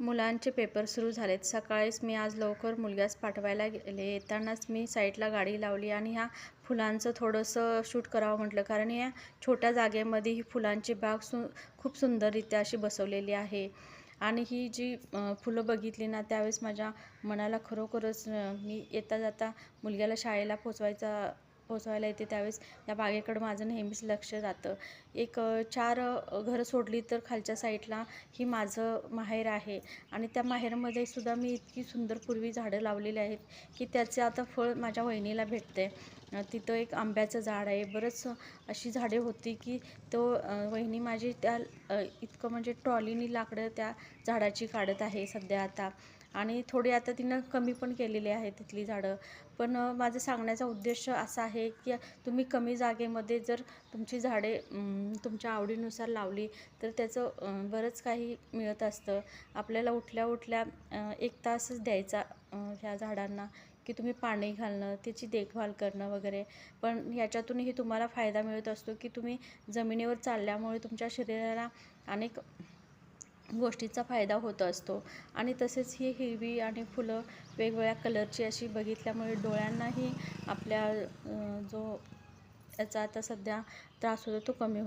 मुलांचे पेपर सुरू झालेत. सकाळीच मी आज लवकर मुलग्यास पाठवायला गेले. येतानाच मी साईडला गाडी लावली आणि ह्या फुलांचं थोडंसं शूट करावं म्हटलं, कारण या छोट्या जागेमध्ये ही फुलांची बाग खूप सुंदररित्या अशी बसवलेली आहे. आणि ही जी फुलं बघितली ना, त्यावेळेस माझ्या मनाला खरोखरच मी येता जाता मुलग्याला शाळेला पोचवायला येते त्यावेळेस या बागेकडं माझं नेहमीच लक्ष जातं. एक 4 घरं सोडली तर खालच्या साईडला ही माझं माहेर आहे आणि त्या माहेरमध्ये सुद्धा मी इतकी सुंदर पूर्वी झाडं लावलेली आहेत की त्याचे आता फळ माझ्या वहिनीला भेटते. तिथं एक आंब्याचं झाड आहे, बरंच अशी झाडे होती की वहिनी माझी त्या इतकं म्हणजे ट्रॉलीनी लाकडं त्या झाडाची काढत आहे सध्या आता. आणि थोडी आता तिनं कमी पण केलेली आहे तिथली झाडं. पण माझं सांगण्याचा उद्देश असा आहे की तुम्ही कमी जागेमध्ये जर तुमची झाडे तुमच्या आवडीनुसार लावली तर त्याचं बरंच काही मिळत असतं. आपल्याला उठल्या उठल्या 1 तासच द्यायचा ह्या झाडांना, की तुम्ही पाणी घालणं, त्याची देखभाल करणं वगैरे. पण ह्याच्यातूनही तुम्हाला फायदा मिळत असतो की तुम्ही जमिनीवर चालल्यामुळे तुमच्या शरीराला अनेक गोष्टीचा फायदा होत असतो. आणि तसेच ही हिरवी आणि फुलं वेगवेगळ्या कलरची अशी बघितल्यामुळे डोळ्यांनाही आपल्या जो याचा आता सध्या त्रास होतो तो कमी